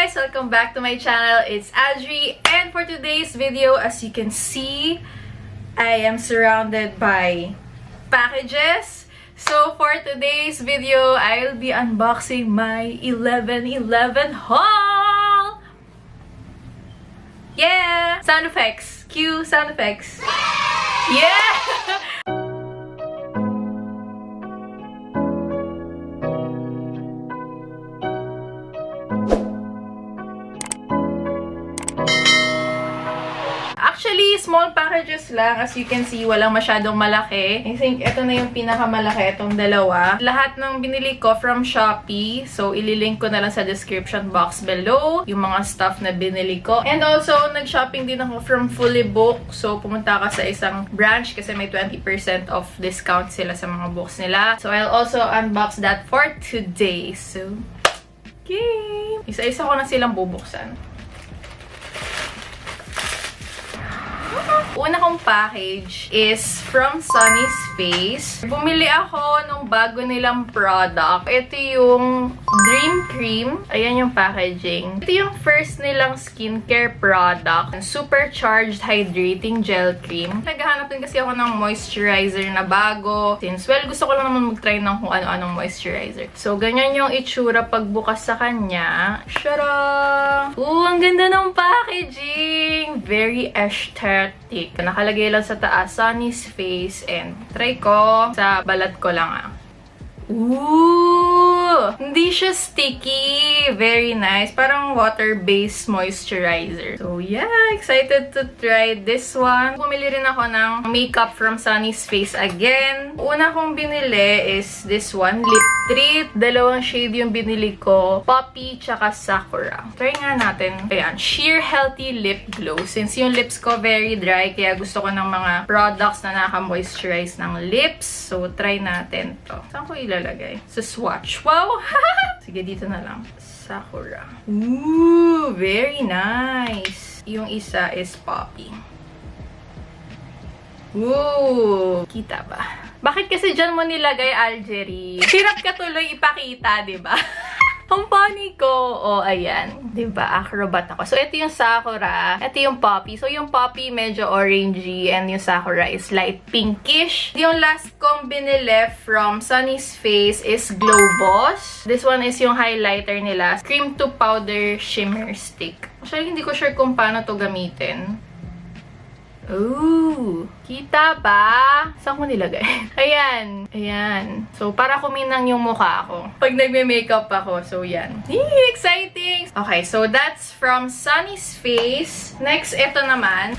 guys! Welcome back to my channel. It's Adri, and for today's video, as you can see, I am surrounded by packages. So for today's video, I'll be unboxing my 11/11 haul! Yeah! Sound effects. Cue sound effects. Yeah! Actually, small packages lang. As you can see, walang masyadong malaki. I think ito na yung pinakamalaki, itong dalawa. Lahat ng binili ko from Shopee. So, ililink ko na lang sa description box below yung mga stuff na binili ko. And also, nag-shopping din ako from Fully Book. So, pumunta ka sa isang branch kasi may 20% off discount sila sa mga books nila. So, I'll also unbox that for today. So, okay. Isa-isa ko na silang bubuksan. Una kong package is from Sunny's Face. Bumili ako nung bago nilang product. Ito yung Dream Cream. Ayan yung packaging. Ito yung first nilang skincare product. Supercharged Hydrating Gel Cream. Naghahanap din kasi ako ng moisturizer na bago. Since, well, gusto ko lang naman mag-try ng kung ano-anong moisturizer. So, ganyan yung itsura pagbukas sa kanya. Shara! Ang ganda ng packaging! Very aesthetic. Nakalagay lang sa taas, Sunny's Face, and try ko sa balat ko lang Ooh! Hindi siya sticky. Very nice. Parang water-based moisturizer. So, yeah. Excited to try this one. Bumili rin ako ng makeup from Sunny's Face again. Una kong binili is this one. Lip Treat. Dalawang shade yung binili ko. Poppy tsaka Sakura. Try nga natin. Ayan. Sheer Healthy Lip Glow. Since yung lips ko very dry, kaya gusto ko ng mga products na nakaka-moisturize ng lips. So, try natin to. Saan ko ilalagay? Sa swatch. Wow! Sige, dito na lang. Sakura. Ooh! Very nice. Yung isa is Poppy. Ooh! Kita ba? Bakit kasi dyan mo nilagay, Algerie? Hirap ka tuloy ipakita, diba? Ang funny ko. Oh, ayan. Diba? Acrobat ako. So, ito yung Sakura. Ito yung Poppy. So, yung Poppy medyo orangey and yung Sakura is light pinkish. Yung last kong binili from Sunny's Face is Glow Boss. This one is yung highlighter nila. Cream to Powder Shimmer Stick. Actually, hindi ko sure kung paano to gamitin. Ooh! Kita ba? Saan ko nilagay? Ayan. Ayan. So, para kuminang yung mukha ko. Pag nagme-makeup ako. So, yan. Yee! Exciting! Okay, so that's from Sunny's Face. Next, ito naman.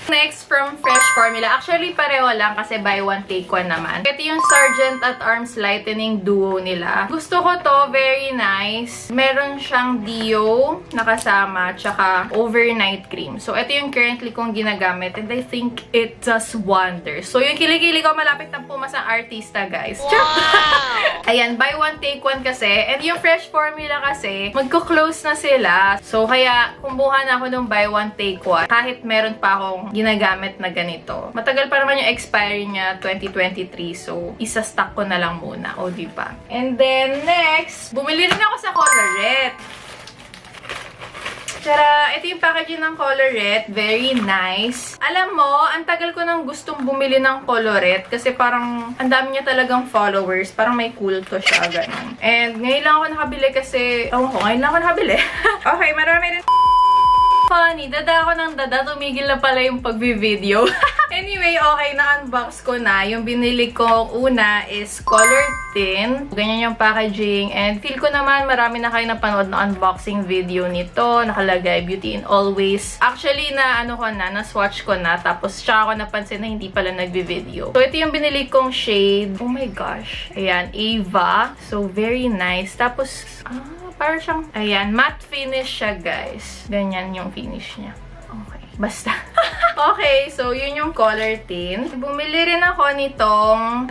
Next, from Fresh Formula. Actually, pareho lang kasi buy one, take one naman. Ito yung Sargent at Arms Lightening Duo nila. Gusto ko to. Very nice. Meron siyang Dio na kasama, tsaka overnight cream. So, ito yung currently kong ginagamit and I think it does wonders. So, yung kilikili ko, malapit na pumasang artista, guys. Wow! Ayan, buy one, take one kasi. And yung Fresh Formula kasi, magko-close na sila. So, kaya, kumuha na ako nung buy one, take one. Kahit meron pa akong ginagamit na ganito. Matagal pa naman yung expiry niya, 2023. So, isa-stock ko na lang muna. O, diba? And then, next, bumili rin ako sa Colorette. Tara, ito yung packaging ng Colorette. Very nice. Alam mo, ang tagal ko nang gustong bumili ng Colorette kasi parang ang dami niya talagang followers. Parang may kulto siya, ganun. And ngayon lang ako nakabili kasi, ngayon lang ako nakabili. Okay, marami rin funny. Dada ako ng dada. Tumigil na pala yung pag-video. Anyway, okay. Na-unbox ko na. Yung binili ko una is Color Tint. Ganyan yung packaging. And feel ko naman marami na kayo napanood na unboxing video nito. Nakalagay Beauty in Always. Actually, na-swatch ko na. Tapos, tsaka ako napansin na hindi pala nagbe-video. So, ito yung binili kong shade. Oh my gosh. Ayan. Ava. So, very nice. Tapos, parang siyang, ayan, matte finish siya, guys. Ganyan yung finish niya. Okay. Basta. Okay, so yun yung color tint. Bumili rin ako nitong,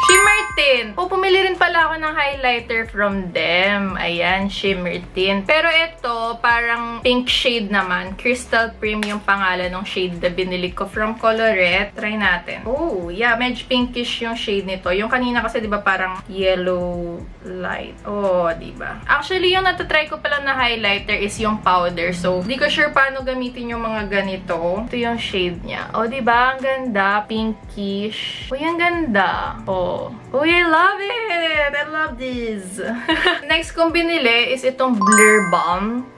Shimmer Tint. Pumili rin pala ako ng highlighter from them. Ayan, Shimmer Tint. Pero ito, parang pink shade naman. Crystal Premium pangalan ng shade na binili ko from Colorette. Try natin. Oh, yeah, medyo pinkish yung shade nito. Yung kanina kasi, di ba, parang yellow light. Oh, di ba? Actually, yung natatry ko pala na highlighter is yung powder. So, di ko sure paano gamitin yung mga ganito. Ito yung shade niya. Oh, di ba? Ang ganda. Pinkish. Oh, yung ganda. Oh. Oh, I love it! I love this! Next kong binili is itong Blur Balm.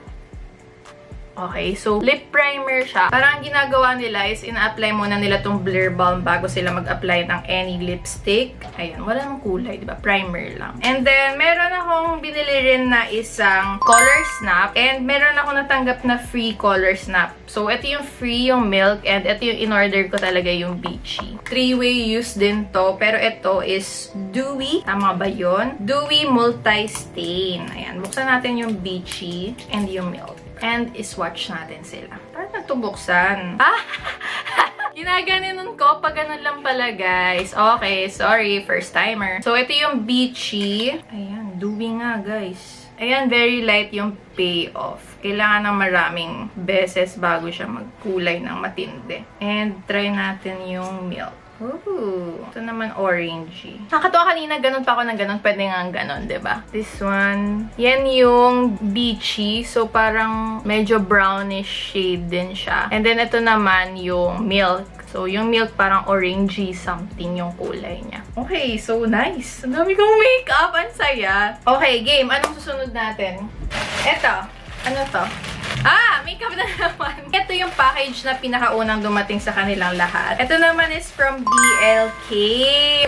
Okay, so lip primer siya. Parang ang ginagawa nila is ina-apply muna nila tong Blur Balm bago sila mag-apply ng any lipstick. Ayan, wala namang kulay, di ba? Primer lang. And then, meron akong binili rin na isang color snap. And meron ako natanggap na free color snap. So, ito yung free, yung milk. And ito yung in-order ko talaga yung Beachy. 3-way use din to. Pero ito is dewy. Tama ba yun? Dewy multi-stain. Ayan, buksan natin yung Beachy and yung milk. And iswatch natin sila. Parang natubuksan. Ah! Ginaganon ko pag ganun lang pala, guys. Okay, sorry. First timer. So, ito yung Beachy. Ayan, dewy nga, guys. Ayan, very light yung payoff. Kailangan ng maraming beses bago siya magkulay ng matindi. And try natin yung milk. Ooh, ito naman orangey. Nakakatawa kanina, ganun pa ako ng ganun. Pwede nga ganun, diba? This one. Yan yung Beachy. So, parang medyo brownish shade din siya. And then, ito naman yung milk. So, yung milk parang orangey something yung kulay niya. Okay, so nice. Ang dami kong makeup. Ang saya. Okay, game. Anong susunod natin? Ito. Ano to? Ah! Makeup na naman. Ito yung package na pinakaunang dumating sa kanilang lahat. Ito naman is from BLK.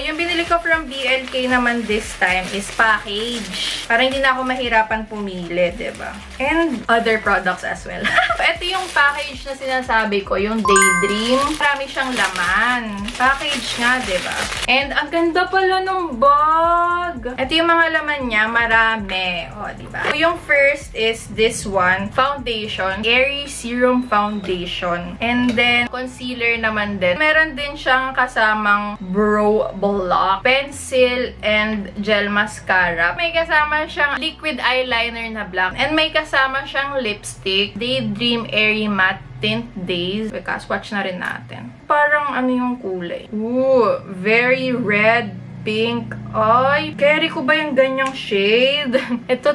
Yung binili ko from BLK naman this time is package. Para hindi na ako mahirapan pumili, diba? And other products as well. Ito yung package na sinasabi ko, yung Daydream. Marami siyang laman. Package nga, diba? And ang ganda pala ng bag. Ito yung mga laman niya, marami. O, diba? So, yung first is this one, foundation. Airy Serum Foundation. And then, concealer naman din. Meron din siyang kasamang brow block, pencil, and gel mascara. May kasama siyang liquid eyeliner na black. And may kasama siyang lipstick, Daydream Airy Matte Tint Days. Because, watch na rin natin. Parang ano yung kulay? Ooh, very red, pink. Ay, carry ko ba yung ganyang shade? Ito.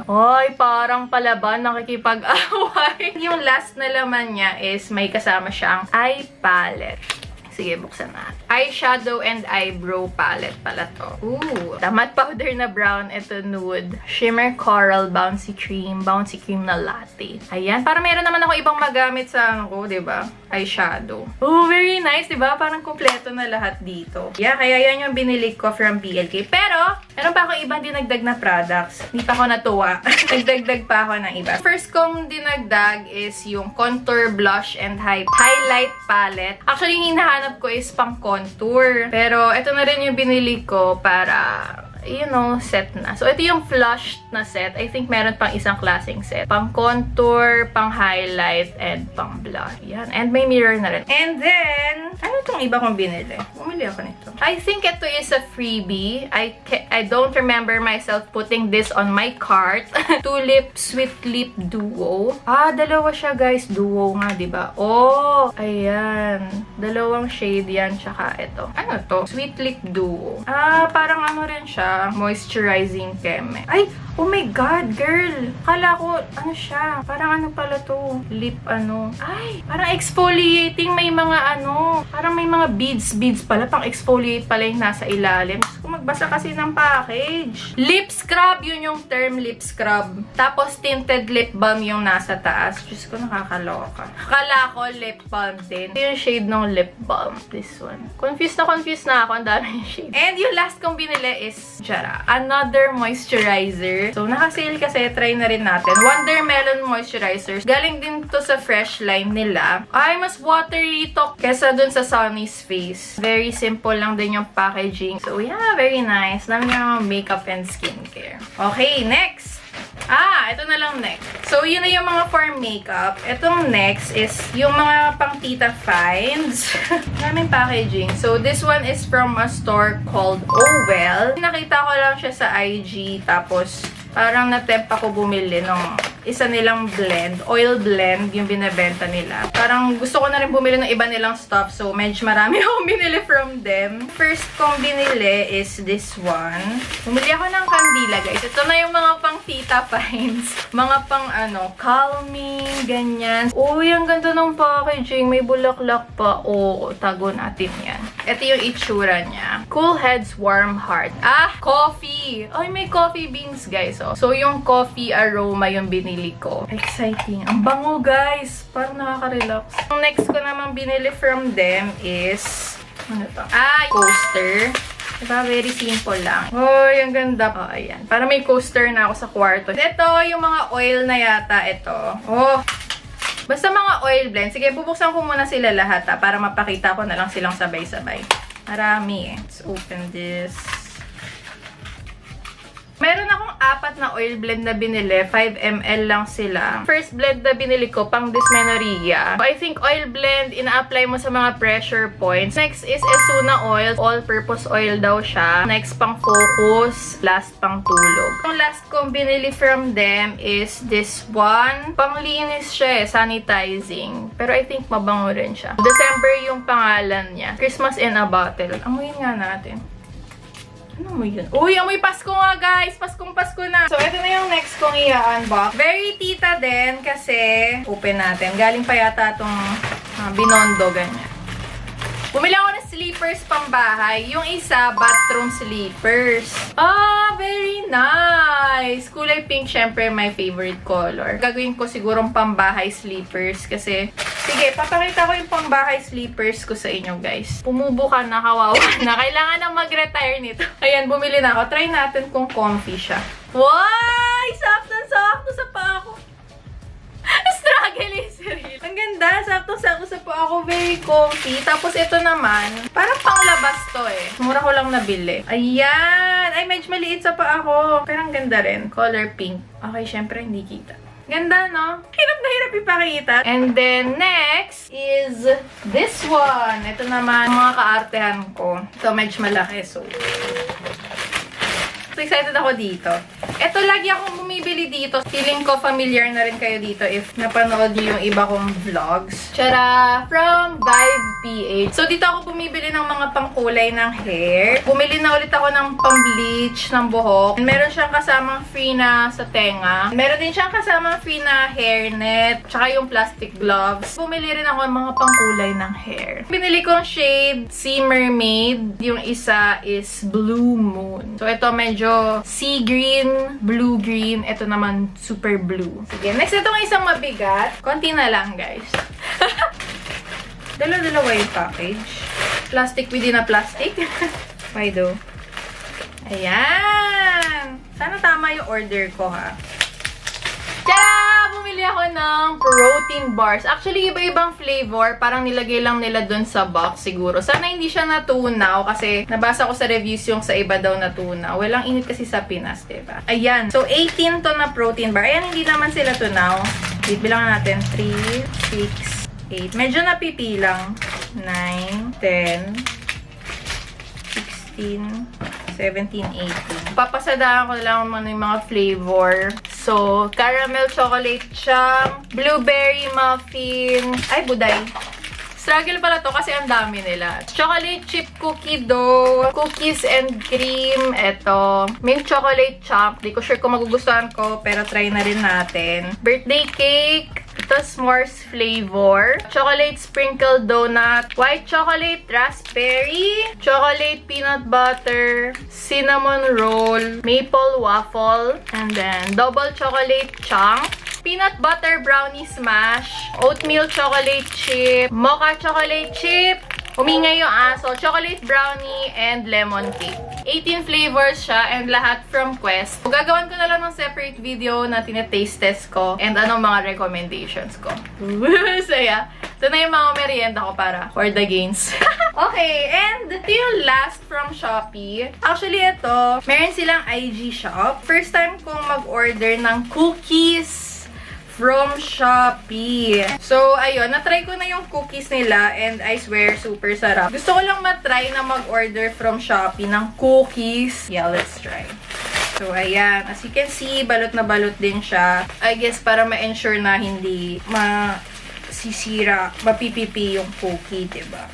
Ay, parang palaban, nakikipag-away. Yung last na laman niya is may kasama siyang eye palette. Sige, buksan natin. Eyeshadow and eyebrow palette pala to. Ooh, matte powder na brown. Ito nude. Shimmer coral bouncy cream. Bouncy cream na latte. Ayan. Para meron naman ako ibang magamit sa ano ko, diba? Eyeshadow. Oh, very nice, diba? Parang kompleto na lahat dito. Yeah, kaya yan yung binili ko from BLK. Pero, meron pa akong ibang dinagdag na products. Hindi pa ako natuwa. Nagdagdag pa ako ng iba. First kong dinagdag is yung contour blush and highlight palette. Actually, yung hinahanap ko is pang contour. Pero, ito na rin yung binili ko para, you know, set na. So, ito yung flushed na set. I think meron pang isang klaseng set. Pang contour, pang highlight, and pang blush. Yan. And may mirror na rin. And then, ano itong iba kong binili? Bumili ako nito. I think ito is a freebie. I don't remember myself putting this on my cart. Tulip Sweet Lip Duo. Ah, dalawa siya, guys. Duo nga, diba? Oh, ayan. Dalawang shade yan, tsaka ito. Ano to? Sweet Lip Duo. Ah, parang ano rin siya. Moisturizing keme. Ay, oh my God, girl. Kala ko, ano siya? Parang ano pala to? Lip ano? Ay, parang exfoliating. May mga ano, parang may mga beads pala. Pang exfoliate pala yung nasa ilalim. Kung magbasa kasi ng package. Lip scrub, yun yung term, lip scrub. Tapos tinted lip balm yung nasa taas. Diyos ko, nakakaloka. Akala ko lip balm din. Ito yung shade ng lip balm. This one. Confused na ako. Ang dami yung shade. And yung last kong binili is Jara. Another moisturizer. So, naka-sale kasi. Try na rin natin. Wondermelon Moisturizer. Galing din to sa fresh line nila. Ay, mas watery ito kesa dun sa Sunny's Face. Very simple lang din yung packaging. So, yeah, very nice. Dami yung makeup and skincare. Okay, next! Ito na lang next. So, yun na yung mga for makeup. Itong next is yung mga pang Tita Finds. Maraming packaging. So, this one is from a store called Oh Well. Nakita ko lang siya sa IG. Tapos, parang natempt ako bumili ng isa nilang blend. Oil blend yung binebenta nila. Parang gusto ko na rin bumili ng iba nilang stuff. So, medyo marami akong binili from them. First kong binili is this one. Bumili ako ng kandila, guys. Ito na yung mga pang Tita Finds. Mga pang calming, ganyan. Uy, ang ganda ng packaging. May bulaklak pa. Tago natin yan. Ito yung itsura niya. Cool Heads Warm Heart. Coffee! Ay, may coffee beans, guys. So, yung coffee aroma yung binili ko. Exciting. Ang bango, guys. Parang nakaka-relax. Yung next ko namang binili from them is ano to? Coaster. Diba? Very simple lang. Ang ganda. Ayan. Para may coaster na ako sa kwarto. Ito, yung mga oil na yata ito. Basta mga oil blend. Sige, bubuksan ko muna sila lahat para mapakita ko na lang silang sabay-sabay. Marami eh. Let's open this. Meron akong 4 na oil blend na binili. 5 ml lang sila. First blend na binili ko, pang dysmenorrhea. So, I think oil blend, ina-apply mo sa mga pressure points. Next is Esuna oil. All-purpose oil daw siya. Next, pang focus. Last, pang tulog. Yung last kong binili from them is this one. Panglinis siya eh. Sanitizing. Pero I think mabango rin siya. December yung pangalan niya. Christmas in a bottle. Amoyin nga natin. Ano mo yun? Uy, amoy Pasko nga, guys! Paskong Pasko na! So, ito na yung next kong i-unbox. Very tita din kasi open natin. Galing pa yata itong Binondo, ganyan. Bumili ako ng slippers pambahay. Yung isa, bathroom slippers. Very nice! Kulay pink, syempre, my favorite color. Gagawin ko sigurong pambahay slippers kasi, sige, papakita ko yung pambahay slippers ko sa inyo, guys. Pumubo ka na, kawawa na. Kailangan na mag-retire nito. Ayan, bumili na ako. Try natin kung comfy siya. Wow! Sakto sa paa ko. Struggle is real. Ang ganda. Sakto-sakto sa paa ko. Very comfy. Tapos ito naman, parang panglabas to eh. Mura ko lang nabili. Ayan! Ay, medyo maliit sa paa ko. Pero ang ganda rin. Color pink. Okay, syempre hindi kita. Ganda, no? Hirap na hirap ipakita. And then, next is this one. Ito naman, mga kaartehan ko. Ito, medyo malaki. So excited ako dito. Ito, lagi akong bumibili dito. Feeling ko familiar na rin kayo dito if napanood niyo yung iba kong vlogs. Tara! From Vibe PH. So, dito ako bumibili ng mga pangkulay ng hair. Bumili na ulit ako ng pang-bleach ng buhok. Meron siyang kasamang free na sa tenga. Meron din siyang kasamang free na hairnet. Tsaka yung plastic gloves. Bumili rin ako ng mga pangkulay ng hair. Binili kong shade Sea Mermaid. Yung isa is Blue Moon. So, ito medyo sea green, blue green. Ito naman super blue. Sige, next itong isang mabigat. Konti na lang, guys. Dalawa yung package. Plastic within a plastic. Why though? Ayan! Sana tama yung order ko, ha? Tara! Bumili ako ng protein bars. Actually, iba-ibang flavor. Parang nilagay lang nila dun sa box siguro. Sana hindi siya natunaw kasi nabasa ko sa reviews yung sa iba daw natunaw. Walang init kasi sa Pinas, diba? Ayan. So, 18 to na protein bar. Ayan, hindi naman sila tunaw. Bilangan natin. 3, 6, 8. Medyo napipilang. 9, 10, 16, 17, 18. Papasadaan ko lang yung mga flavor. So, caramel chocolate chunk, blueberry muffin, ay buday. Struggle pala to kasi ang dami nila. Chocolate chip cookie dough, cookies and cream, eto. Mint chocolate chunk, di ko sure kung magugustuhan ko, pero try na rin natin. Birthday cake, ito s'mores flavor. Chocolate sprinkle donut. White chocolate raspberry. Chocolate peanut butter. Cinnamon roll. Maple waffle. And then double chocolate chunk. Peanut butter brownie smash. Oatmeal chocolate chip. Mocha chocolate chip. Umingay yung aso. Chocolate brownie and lemon cake. 18 flavors siya and lahat from Quest. Gagawan ko na lang ng separate video na tinetaste test ko and anong mga recommendations ko. Saya. Ito na yung mga merienda ko para for the gains. Okay, and ito yung last from Shopee. Actually, ito, meron silang IG shop. First time kong mag-order ng cookies from Shopee. So, ayun, na-try ko na yung cookies nila and I swear, super sarap. Gusto ko lang matry na mag-order from Shopee ng cookies. Yeah, let's try. So, ayan. As you can see, balot na balot din siya. I guess, para ma-ensure na hindi masisira, mapipipi yung cookie, diba?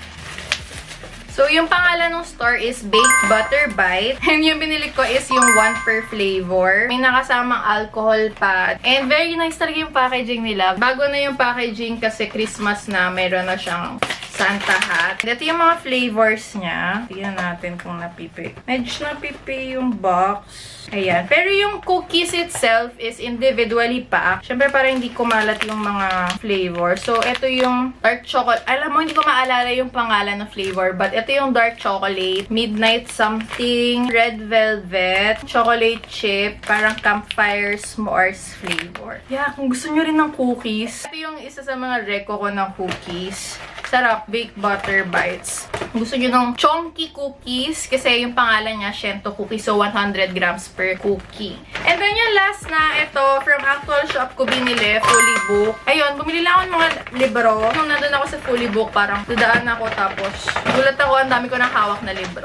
So, yung pangalan ng store is Baked Butter Bite. And yung binili ko is yung 1 per flavor. May nakasamang alcohol pad. And very nice talaga yung packaging nila. Bago na yung packaging kasi Christmas na, meron na siyang Santa hat. Ito yung mga flavors niya. Tignan natin kung napipi. Medyo napipi yung box. Ayan. Pero yung cookies itself is individually packed. Siyempre, para hindi kumalat yung mga flavor. So, ito yung dark chocolate. Alam mo, hindi ko maalala yung pangalan ng flavor. But ito yung dark chocolate. Midnight something. Red velvet. Chocolate chip. Parang campfire s'mores flavor. Yeah, kung gusto nyo rin ng cookies. Ito yung isa sa mga reco ko ng cookies. Sarap. Baked Butter Bites. Gusto nyo ng chonky cookies kasi yung pangalan niya, Shento Cookies. So, 100 grams per cookie. And then yung last na, ito, from actual shop ko binili, Fully Book. Ayun, bumili lang ako ng mga libro. Nung nandun ako sa Fully Book, parang dadaan ako tapos gulat ako, ang dami ko nang hawak na libro.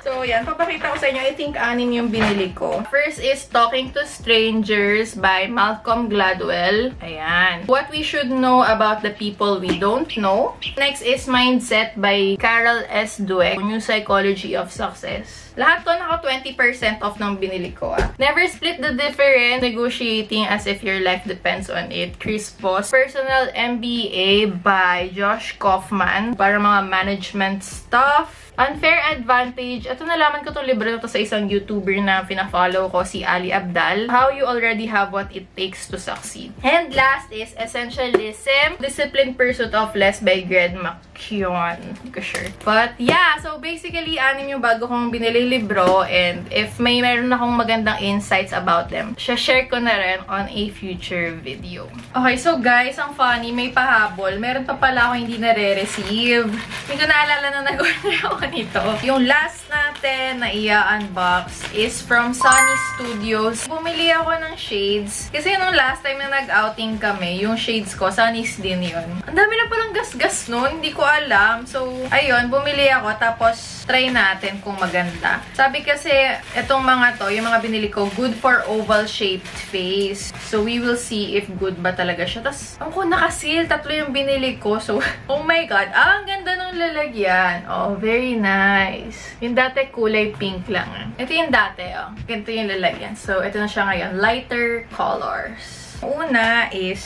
So, yan. Papakita ko sa inyo. I think 6 yung binili ko. First is Talking to Strangers by Malcolm Gladwell. Ayan. What we should know about the people we don't know. Next is Mindset by Carol S. Dweck. New Psychology of Success. Lahat to naka 20% off ng binili ko. Never Split the Difference. Negotiating as if your life depends on it. Chris Voss. Personal MBA by Josh Kaufman. Para mga management stuff. Unfair Advantage. Ito, nalaman ko itong libro na to sa isang YouTuber na pina-follow ko, si Ali Abdal. How you already have what it takes to succeed. And last is Essentialism. Disciplined Pursuit of Less by Greg McKeown. Hindi ko sure. But yeah, so basically, 6 yung bago kong binili libro. And if meron akong magandang insights about them, share ko na rin on a future video. Okay, so guys, ang funny, may pahabol. Meron pa pala ako hindi nare-receive. Hindi ko naalala na nag-order ako nito. Yung last natin na i-unbox is from Sunny Studios. Bumili ako ng shades. Kasi nung last time na nag-outing kami, yung shades ko, Sunny's din yun. Ang dami na palang gas-gas nun. Hindi ko alam. So, ayun, bumili ako. Tapos, try natin kung maganda. Sabi kasi, itong mga to, yung mga binili ko, good for oval-shaped face. So, we will see if good ba talaga siya. Tapos, ako, nakasil. 3 yung binili ko. So, oh my God. Ang ganda ng lalagyan. Oh, very nice. Yung dati kulay pink lang. Ito yung dati, oh. Ganito yung lalagyan. So, ito na siya ngayon. Lighter colors. Una is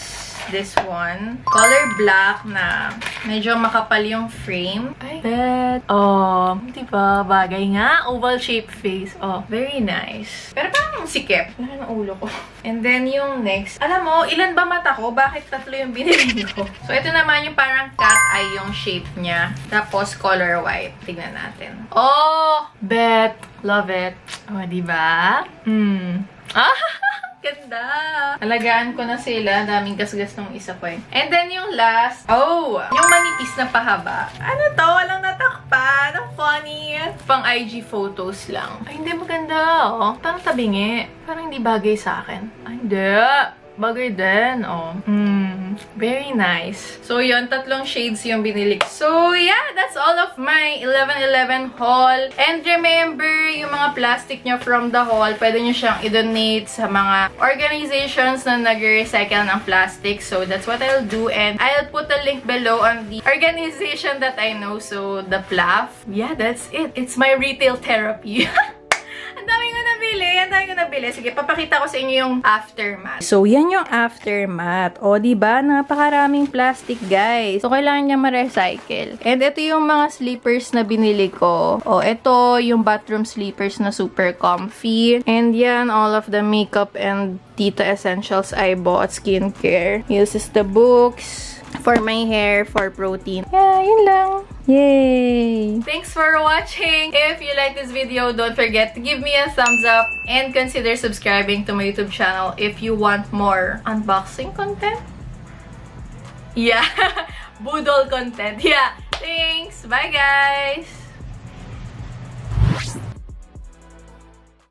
this one. Color black na medyo makapal yung frame. Ay, bet. Oh, diba? Bagay nga. Oval shape face. Oh, very nice. Pero parang sikip. Laki ng ulo ko. And then yung next. Alam mo, ilan ba mata ko? Bakit 3 yung binili ko? So, ito naman yung parang cat eye yung shape niya. Tapos, color white. Tignan natin. Oh, bet. Love it. Oh, diba? Ah! Ganda! Alagaan ko na sila. Daming gasgas nung isa ko eh. And then yung last, oh! Yung manipis na pahaba. Ano to? Walang natakpan. Ang funny. Pang IG photos lang. Ay, hindi maganda, oh. Parang tabingi. Parang hindi bagay sa akin. Ay, hindi. Bagay din, oh. Very nice. So, yun, 3 shades yung binili. So, yeah, that's all of my 11/11 haul. And remember, yung mga plastic nyo from the haul, pwede nyo siyang i-donate sa mga organizations na nag-recycle ng plastic. So, that's what I'll do. And I'll put a link below on the organization that I know. So, the PLAF. Yeah, that's it. It's my retail therapy. Ang dami ko nabili. Ang dami ko nabili. Sige, papakita ko sa inyo yung aftermath. So, yan yung aftermath. O, diba? Napakaraming plastic, guys. So, kailangan niya ma-recycle. And ito yung mga sleepers na binili ko. O, ito yung bathroom sleepers na super comfy. And yan, all of the makeup and Tita Essentials I bought. Skincare. This is the books. For my hair, for protein. Yeah, yun lang. Yay! Thanks for watching! If you like this video, don't forget to give me a thumbs up and consider subscribing to my YouTube channel if you want more unboxing content. Yeah. Budol content. Yeah. Thanks. Bye, guys.